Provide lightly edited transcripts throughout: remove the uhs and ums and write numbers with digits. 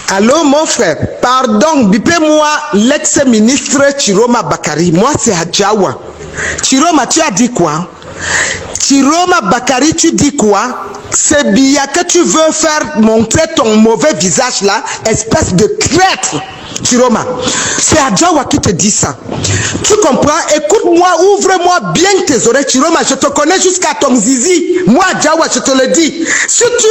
Allô, mon frère. Pardon, bipez-moi l'ex-ministre Chiroma Bakari. Moi, c'est Adjawa. Chiroma, tu as dit quoi? Chiroma Bakari, tu dis quoi? C'est bien que tu veux faire montrer ton mauvais visage là, espèce de traître. Chiroma, c'est Adjawa qui te dit ça. Tu comprends? Écoute-moi, ouvre-moi bien tes oreilles, Chiroma. Je te connais jusqu'à ton zizi. Moi, Adjawa, je te le dis. Si tu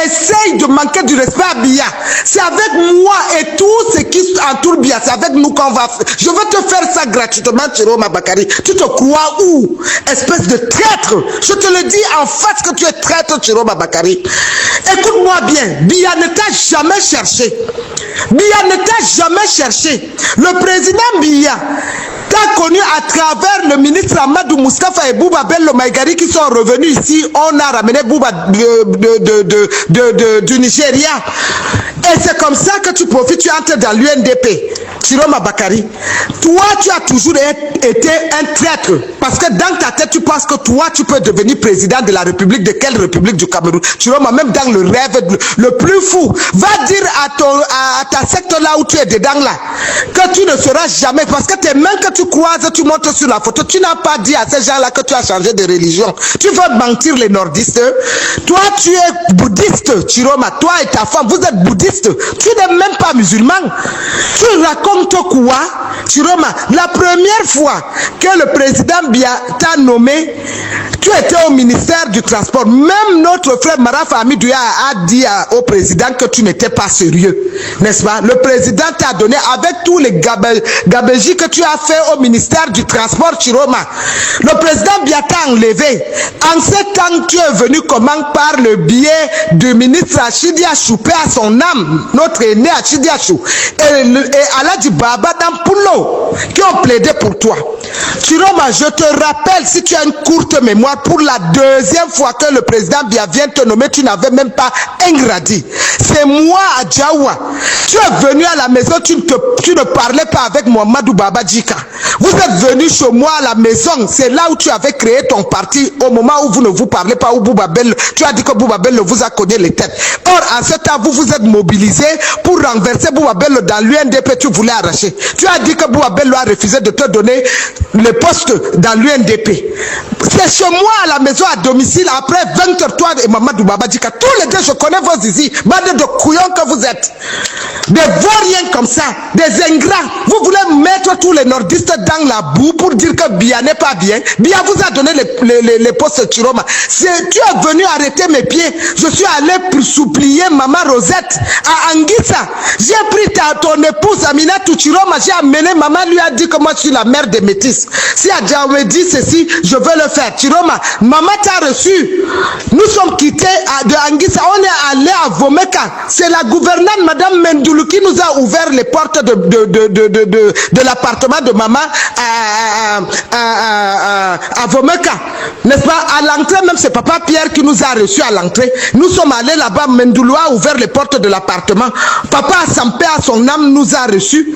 essayes de manquer du respect à Bia, c'est avec moi et tout ce qui entoure Bia. C'est avec nous qu'on va. Je veux te faire ça gratuitement, Chiroma Bakari. Tu te crois où? Espèce de traître. Je te le dis en face que tu es traître, Chiroma Bakari. Écoute-moi bien. Bia ne t'a jamais cherché. Bia ne t'a jamais cherché. Le président Bia t'a connu à travers le ministre Amadou Moustapha et Bouba Bello Maïgari qui sont revenus ici. On a ramené Bouba du Nigeria. Et c'est comme ça que tu profites, tu entres dans l'UNDP. Chiroma Bakari, toi tu as toujours été un traître. Parce que dans ta tête tu penses que toi tu peux devenir président de la République. De quelle République? Du Cameroun? Chiroma, même dans le rêve le plus fou, va dire à ta secte là où tu es dedans là, que tu ne seras jamais. Parce que tes mains que tu croises, tu montes sur la photo, tu n'as pas dit à ces gens là que tu as changé de religion. Tu veux mentir les nordistes. Toi tu es bouddhiste, Chiroma, toi et ta femme vous êtes bouddhiste. Tu n'es même pas musulman. Tu racontes quoi? Chiroma, la première fois que le président Bia t'a nommé, tu étais au ministère du Transport. Même notre frère Maraf Amidouya a dit au président que tu n'étais pas sérieux. N'est-ce pas? Le président t'a donné, avec tous les gabégies que tu as fait au ministère du Transport, Chiroma. Le président Bia t'a enlevé. En ce temps, tu es venu comment? Par le biais du ministre Achidi Achou, paix à son âme, notre aîné Achidi Achou, et Aladji Baba Dampulo, qui ont plaidé pour toi. Chiroma, je te rappelle, si tu as une courte mémoire, pour la deuxième fois que le président Bia vient te nommer, tu n'avais même pas un gradi. C'est moi, Adjawa. Tu es venu à la maison, tu ne parlais pas avec Mohamedou Baba Djika. Vous êtes venu chez moi à la maison, c'est là où tu avais créé ton parti, au moment où vous ne vous parlez pas, où Bouba Bello, tu as dit que Bouba Bello vous a cogné les têtes. Or, en ce temps, vous vous êtes mobilisé pour renverser Bouba Bello dans l'UNDP, tu voulais arracher. Tu as dit que Bouba Bello a refusé de te donner le poste dans l'UNDP. C'est chez moi à la maison à domicile, après 20h, toi et Mohamedou Baba Djika. Tous les deux, je connais vos zizi, bande de couillons que vous êtes. Des vauriens comme ça, des ingrats. Vous voulez mettre tous les nordistes dans la boue pour dire que Bia n'est pas bien. Bia vous a donné les postes Chiroma. Tu es venu arrêter mes pieds. Je suis allé pour supplier Maman Rosette à Anguissa. J'ai pris ton épouse Amina Chiroma. J'ai amené, maman lui a dit que moi je suis la mère des métis. Si Adja me dit ceci, je veux le faire. Chiroma, maman t'a reçu. Nous sommes quittés de Anguissa. On est allé à Vomeka. C'est la gouvernante Madame Mendoulou qui nous a ouvert les portes de l'appartement de maman à Vomeka. N'est-ce pas? À l'entrée, même c'est papa Pierre qui nous a reçus à l'entrée. Nous sommes allés là-bas. Mendoulou a ouvert les portes de l'appartement. Papa Assam, paix à son âme, nous a reçus.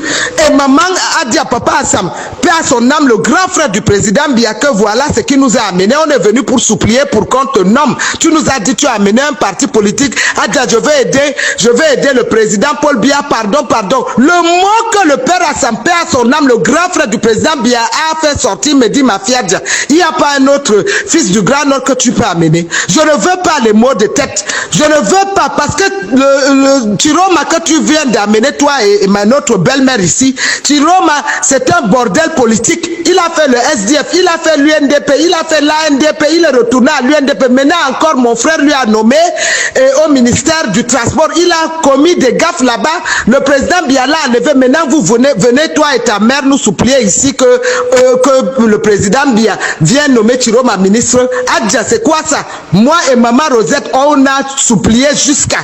Et maman a dit à papa Assam, paix à son âme, le grand frère du président Bia, que voilà ce qui nous a amené. On est venu pour supplier pour qu'on te nomme. Tu nous as dit, tu as amené un parti politique. A dit, je vais aider le président Paul Bia. Pardon. Le mot que le père Assam, paix à son âme, le grand frère du président Bia a fait sortir, me dit ma fille, il n'y a pas un autre fils du grand nord que tu peux amener. Je ne veux pas les mots de tête. Je ne veux pas, parce que le Chiroma que tu viens d'amener, toi et notre belle-mère ici, Chiroma, c'est un bordel politique. Il a fait le SDF, il a fait l'UNDP, il a fait l'ANDP, il est retourné à l'UNDP. Maintenant encore, mon frère lui a nommé au ministère du Transport. Il a commis des gaffes là-bas. Le président Biala a enlevé. Maintenant, vous venez, toi et ta mère, nous supplier ici que le président Bia vient nommer Chiroma ministre. Adja, c'est quoi ça? Moi et maman Rosette, on a supplié jusqu'à.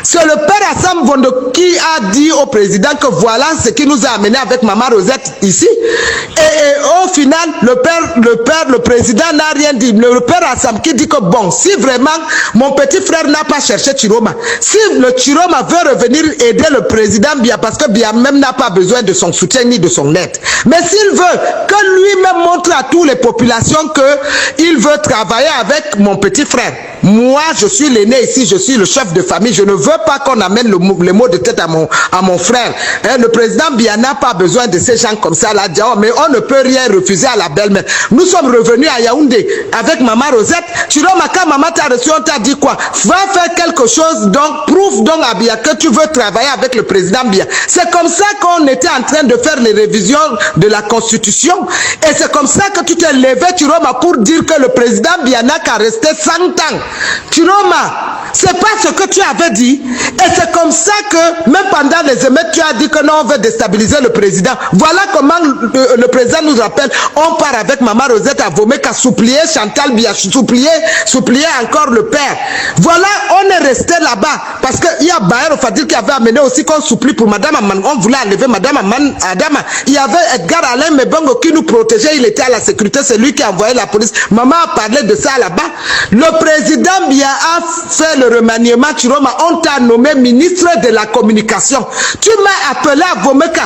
C'est le père Assam Vondo qui a dit au président que voilà ce qui nous a amené avec maman Rosette ici. Et au final, le président n'a rien dit. Le père Assam qui dit que bon, si vraiment mon petit frère n'a pas cherché Chiroma, si le Chiroma veut revenir aider le président Bia, parce que Bia même n'a pas besoin de son soutien ni de son aide. Mais Mais s'il veut que lui-même montre à toutes les populations qu'il veut travailler avec mon petit frère, moi je suis l'aîné ici, je suis le chef de famille, je ne veux pas qu'on amène les mots de tête à mon frère. Hein, le président Biya n'a pas besoin de ces gens comme ça là, mais on ne peut rien refuser à la belle-mère. Nous sommes revenus à Yaoundé avec Maman Rosette. Chiroma, quand maman t'a reçu, on t'a dit quoi? Va faire quelque chose, donc prouve donc à Biya que tu veux travailler avec le président Biya. C'est comme ça qu'on était en train de faire les révisions de la Constitution. Et c'est comme ça que tu t'es levé, Chiroma, pour dire que le président Biya n'a qu'à rester 100 ans. Chiroma, c'est pas ce que tu avais dit. Et c'est comme ça que, même pendant les émeutes, tu as dit que non, on veut déstabiliser le président. Voilà comment le président nous rappelle. On part avec Maman Rosette à Vomé, qu'à supplier Chantal Biya, supplier encore le père. Voilà, on est resté là-bas. Parce qu'il y a Bayer Fadil qui avait amené aussi qu'on supplie pour Madame Aman. On voulait enlever Madame Adama. Il y avait Edgar Alain Mebongo qui nous protégeait. Il était à la sécurité. C'est lui qui a envoyé la police. Maman a parlé de ça là-bas. Le président Biya a fait le remaniement. Chiroma, on t'a nommé ministre de la communication. Tu m'as appelé à Vomeka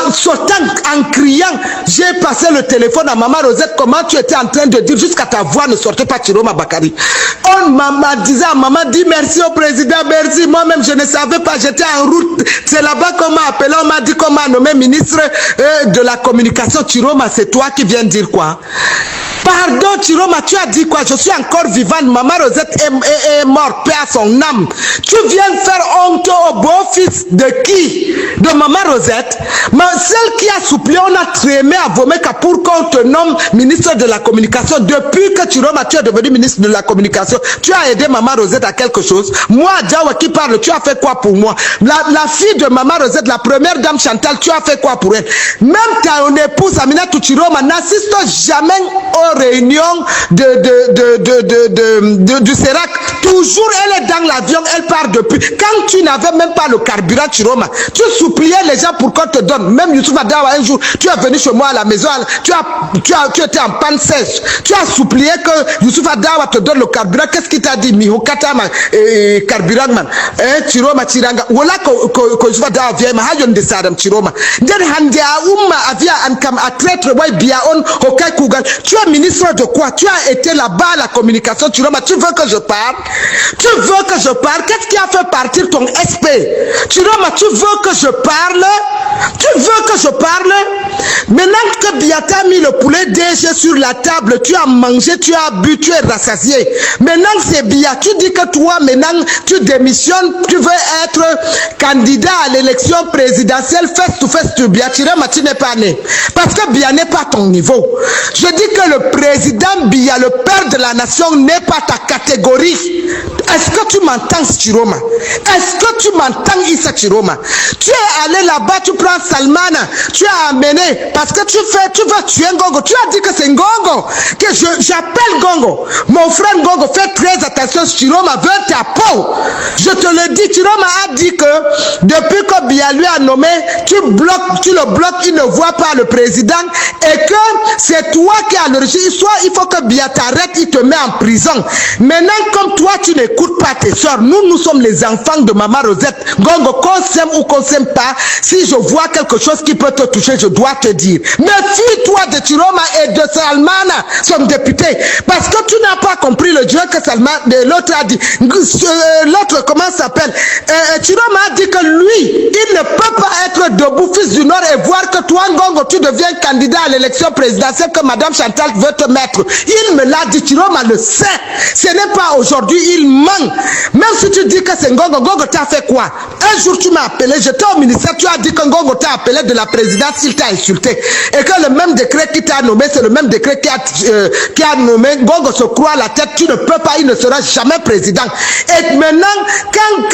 en sautant, en criant. J'ai passé le téléphone à Maman Rosette. Comment tu étais en train de dire jusqu'à ta voix ne sortait pas, Chiroma Bakari. On m'a disait à maman, dit merci au président, merci. Moi-même, je ne savais pas, j'étais en route. C'est là-bas qu'on m'a appelé, on m'a dit qu'on m'a nommé ministre de la communication. Chiroma, c'est toi qui viens dire quoi? Pardon, Chiroma, tu as dit quoi? Je suis encore vivante. Maman Rosette est morte, paix à son âme. Tu viens faire honte au beau-fils de qui? De Maman Rosette. Mais celle qui a supplié, on a trémé à Vomeka pour qu'on te nomme ministre de la communication. Depuis que Chiroma, tu es devenu ministre de la communication, tu as aidé Maman Rosette à quelque chose. Moi, Djawa qui parle, tu as fait quoi pour moi? La fille de Maman Rosette, la première dame Chantal, tu as fait quoi pour elle? Même ta épouse, Aminata Chiroma, n'assiste jamais aux réunions du CERAC. Toujours, elle est dans l'avion, elle part depuis. Quand tu n'avais même pas le carburant, Chiroma, tu suppliais les gens pour qu'on te donne. Même Youssouf Adawa, un jour, tu es venu chez moi à la maison, tu étais en panne sèche. Tu as supplié que Youssouf Adawa te donne le carburant. Qu'est-ce qu'il t'a dit? Miho Katama, carburant man. Chiroma, Chiranga. Voilà que Youssouf Adawa vient, mais hayon de Sadam, Chiroma. Nden Handia Ouma avia ankam à traître, ouais, Biaon, Hokai Kougal. Tu es ministre de quoi? Tu as été là-bas à la communication, Chiroma. Tu veux que je parle? Tu veux que je parle? Qu'est-ce qui a fait partir ton SP? Chiroma, tu veux que je parle? Tu veux que je parle? Maintenant que Biata a mis le poulet DG sur la table, tu as mangé, tu as bu, tu es rassasié. Maintenant c'est Biya. Tu dis que toi, maintenant, tu démissionnes, tu veux être candidat à l'élection présidentielle face to face de Biya. Chiroma, tu n'es pas né. Parce que Biya n'est pas ton niveau. Je dis que le président Biya, le père de la nation, n'est pas ta catégorie. Est-ce que tu m'entends, Chiroma? Est-ce que tu m'entends, Issa Chiroma? Tu es allé là-bas, tu prends Salmana, tu as amené, parce que tu veux tuer Ngongo. Tu as dit que c'est Ngongo, que j'appelle Ngongo. Mon frère Ngongo, fais très attention, Chiroma veut ta peau. Je te le dis, Chiroma a dit que depuis que Biya lui a nommé, tu le bloques, il ne voit pas le président, et que c'est toi qui as l'origine. Soit il faut que Biya t'arrête, il te met en prison. Maintenant, comme toi, tu n'écoutes pas tes soeurs, nous sommes les enfants de Maman Rosette. Ngongo, qu'on s'aime ou qu'on s'aime pas, si je vois quelque chose qui peut te toucher, je dois te dire. Méfie-toi de Chiroma et de Salmana, son député, parce que tu n'as pas compris le Dieu que Salmana, l'autre a dit. L'autre, comment s'appelle? Chiroma a dit que lui, il ne peut pas être debout, fils du Nord, et voir que toi, Ngongo, tu deviens candidat à l'élection présidentielle que Madame Chantal veut te mettre. Il me l'a dit, Chiroma le sait. Ce n'est pas aujourd'hui, il ment. Même si tu dis que c'est Ngongo, Ngongo t'a fait quoi? Un jour, tu m'as appelé, j'étais au ministère, tu as dit que Ngongo t'a appelé de la présidence, il t'a insulté. Et que le même décret qui t'a nommé, c'est le même décret qui a nommé Ngongo se croit à la tête, tu ne peux pas, il ne sera jamais président. Et maintenant, quand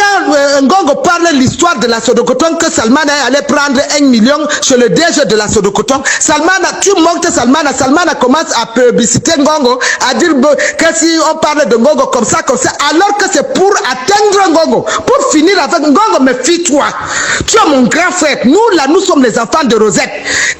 Ngongo parle l'histoire de la Sodokoton, que Salmana allait prendre 1 million chez le DG de la Sodokoton, Salmana, tu montes Salmana commence à publiciter Ngongo, à dire que si on parle de Ngongo comme ça, alors que c'est pour atteindre Ngongo, pour finir avec Ngongo, méfie-toi. Tu es mon grand frère. Nous, là, nous sommes les enfants de Rosette.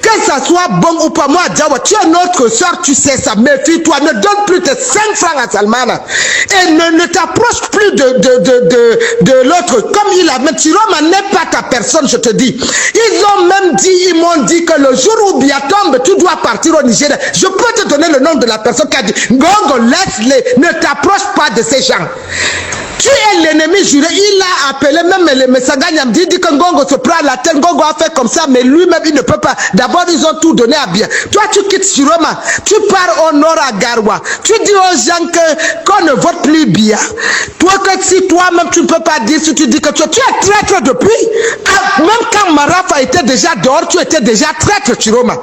Que ça soit bon ou pas, moi, Djawa, tu es notre soeur, tu sais ça. Méfie-toi. Ne donne plus tes 5 francs à Salmana. Et ne t'approche plus de l'autre. Comme il a, mais Chiroma n'en est pas ta personne, je te dis. Ils m'ont dit que le jour où Bia tombe, tu dois partir au Nigeria. Je peux te donner le nom de la personne qui a dit, Ngongo, laisse-les, ne t'approche pas de ces gens. Tu es l'ennemi juré. Il a appelé même les Messaganyam, dit que Ngongo se prend la tête, Ngongo a fait comme ça, mais lui-même il ne peut pas. D'abord ils ont tout donné à Bia. Toi tu quittes Chiroma, tu pars au nord à Garoua. Tu dis aux gens qu'on ne vote plus Bia. Toi que si toi-même tu ne peux pas dire, si tu dis que tu es traître depuis, même quand Marafa était déjà dehors, tu étais déjà traître Chiroma.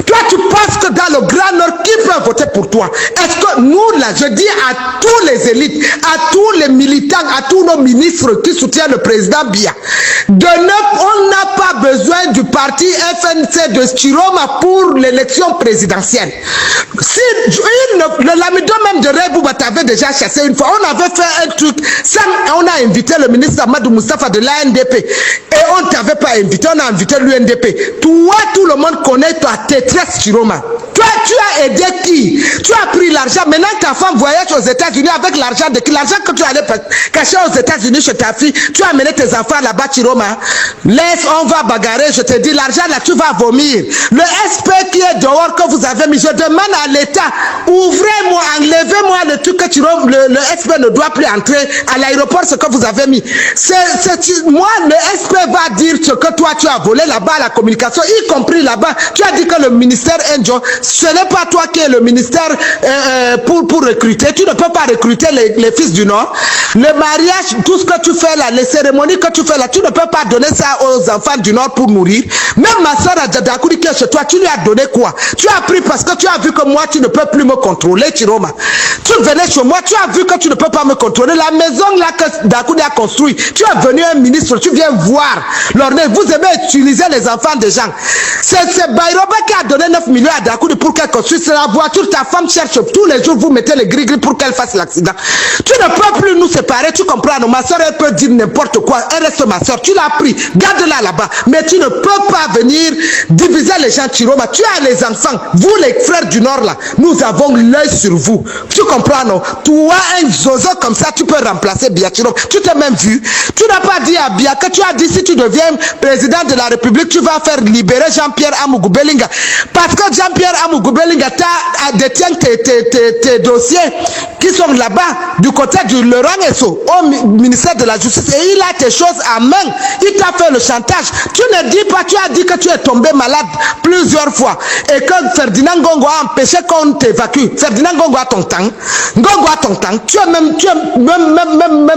Toi tu penses que dans le Grand Nord, qui peut voter pour toi? Est-ce que nous là, je dis à tous les élites, à tous les militants, à tous nos ministres qui soutiennent le président Bia, on n'a pas besoin du parti FNC de Chiroma pour l'élection présidentielle. Si l'amido même de Rebouba t'avait déjà chassé une fois, on avait fait un truc, on a invité le ministre Amadou Moustapha de l'ANDP et on ne t'avait pas invité, on a invité l'UNDP. Toi, tout le monde connaît toi, Tétresse Chiroma. Toi, tu as aidé qui? Tu as pris l'argent. Maintenant, ta femme voyage aux États-Unis avec l'argent de qui? L'argent que tu allais cacher aux États-Unis chez ta fille. Tu as amené tes enfants là-bas, Chiroma. Laisse, on va bagarrer. Je te dis, l'argent là, tu vas vomir. Le SP qui est dehors que vous avez mis, je demande à l'État, ouvrez-moi, enlevez-moi le truc que Chiroma, le SP ne doit plus entrer à l'aéroport, ce que vous avez mis. Moi, le SP va dire ce que toi, tu as volé là-bas à la communication, y compris là-bas. Tu as dit que le ministère Enjo, ce n'est pas toi qui es le ministère pour recruter. Tu ne peux pas recruter les fils du Nord. Le mariage, tout ce que tu fais là, les cérémonies que tu fais là, tu ne peux pas donner ça aux enfants du Nord pour nourrir. Même ma soeur Adjadakoudi qui est chez toi, tu lui as donné quoi? Tu as pris parce que tu as vu que moi, tu ne peux plus me contrôler, Chiroma. Tu venais chez moi, tu as vu que tu ne peux pas me contrôler. La maison là que Dakoudi a construit, tu es venu un ministre, tu viens voir. Vous aimez utiliser les enfants des gens. C'est Bayroba qui a donné 9 millions à Dakoudi pour qu'elle construise la voiture. Ta femme cherche tous les jours, vous mettez les gris-gris pour qu'elle fasse l'accident. Tu ne peux plus nous séparer, tu comprends? Ma soeur, elle peut dire n'importe quoi. Elle reste ma soeur, tu l'as pris, garde-la là-bas. Mais tu ne peux pas venir diviser les gens, Chiroma. Tu as les enfants, vous les frères du Nord là, nous avons l'œil sur vous. Tu comprends, non? Toi, un zozo comme ça, tu peux remplacer Bia Chiroma. Tu t'es même vu. Tu n'as pas dit à Bia que tu as dit si tu deviens président de la République, tu vas faire libérer Jean-Pierre Amougou Belinga. Parce que Jean-Pierre Amougou Belinga détient tes dossiers qui sont là-bas, du côté du Laurent Esso, au ministère de la Justice, et il a tes choses à main. Il t'a fait le chantage. Tu ne dis pas, tu as dit que tu es tombé malade plusieurs fois et que Ferdinand Ngongo a empêché qu'on t'évacue. Ferdinand Ngongo a ton temps. Ngongo a ton temps. Tu es même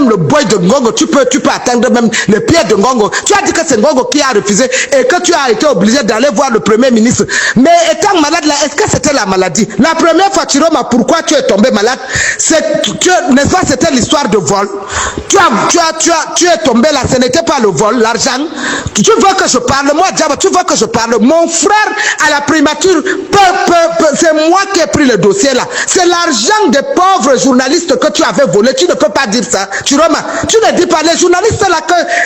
le boy de Ngongo. Tu peux atteindre même les pieds de Ngongo. Tu as dit que c'est Ngongo qui a refusé et que tu as été obligé d'aller voir le premier ministre. Mais étant malade là, est-ce que c'était la maladie? La première fois, Chiroma, pourquoi tu es tombé malade? N'est-ce pas, c'était l'histoire de vol. Tu es tombé là, ce n'était pas le vol, l'argent. Tu veux que je parle? Moi, Djaba, tu veux que je parle? Mon frère à la primature, c'est moi qui ai pris le dossier là. C'est l'argent des pauvres journalistes que tu avais volé. Tu ne peux pas dire ça. Chiroma, tu ne dis pas, les journalistes là,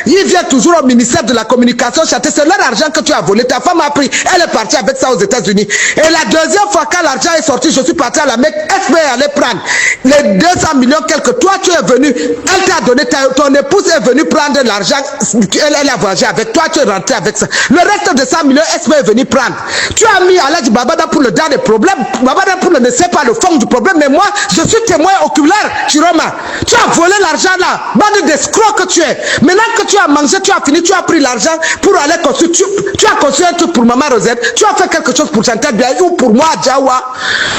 ils viennent toujours au ministère de la communication chanter. C'est leur argent que tu as volé. Ta femme a pris, elle est partie avec ça aux États-Unis. Et la deuxième fois, quand l'argent est sorti, je suis parti à la Mecque, SB allait prendre les 200 millions quelque. Toi, tu es venu, elle t'a donné, ton épouse est venue prendre l'argent, elle a voyagé avec toi, tu es rentré avec ça. Le reste de 100 millions, SB est venu prendre. Tu as mis Aladji Babada pour le dernier problème. Babada pour ne sait pas le fond du problème, mais moi, je suis témoin oculaire, Chiroma. Tu as volé l'argent là, bande d'escrocs que tu es. Maintenant que tu as mangé, tu as fini, tu as pris l'argent pour aller construire. Tu as construit un truc pour Maman Rosette, tu as fait quelque chose pour Chantal Biaye ou pour moi, Djawa.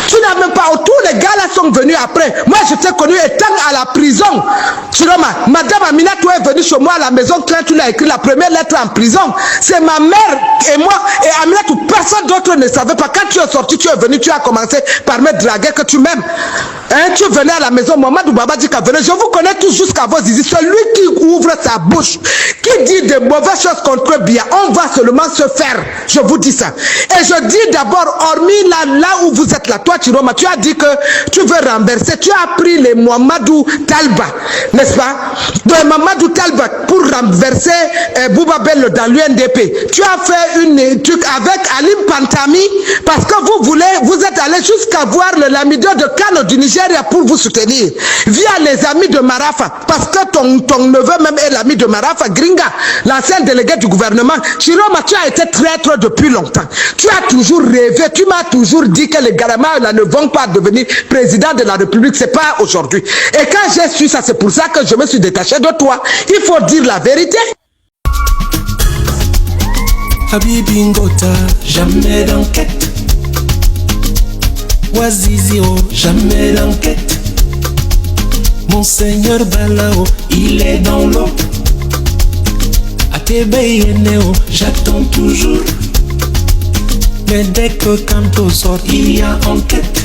Tu n'as même pas, tous les gars là sont venus après. Moi, je t'ai connu étant à la prison. Chiroma, Madame Amina, tu es venue chez moi à la maison quand tu l'as écrit la première lettre en prison. C'est ma mère et moi et Amina, personne d'autre ne savait pas. Quand tu es sorti, tu es venu, tu as commencé par me draguer que tu m'aimes. Hein, tu venais à la maison, Mamadou Babadjika venait. Je vous connais tous jusqu'à vos zizi. Celui qui ouvre sa bouche, qui dit de mauvaises choses contre Bia, on va seulement se faire. Je vous dis ça. Et je dis d'abord, hormis là où vous êtes là, toi Chiroma, tu as dit que tu veux renverser, tu as pris les Mamadou Talba, n'est-ce pas? De Mamadou Talba pour renverser Bouba Bello dans l'UNDP. Tu as fait une truc avec Alim Pantami parce que vous êtes allé jusqu'à voir le Lamido de Kano du Nigeria pour vous soutenir via les amis de Marafa parce que ton neveu même est l'ami de Marafa, Gringa. l'ancien délégué du gouvernement, Chiroma, tu as été traître depuis longtemps. Tu as toujours rêvé, tu m'as toujours dit que les Garama là, ne vont pas devenir président de la République. C'est pas aujourd'hui. Et quand j'ai su ça, c'est pour ça que je me suis détaché de toi. Il faut dire la vérité. Habibi Ngota, jamais d'enquête. Ouazizio, jamais d'enquête. Monseigneur Balao, il est dans l'eau. Atebeyeneo, j'attends toujours. Mais dès que Kanto sort, il y a enquête.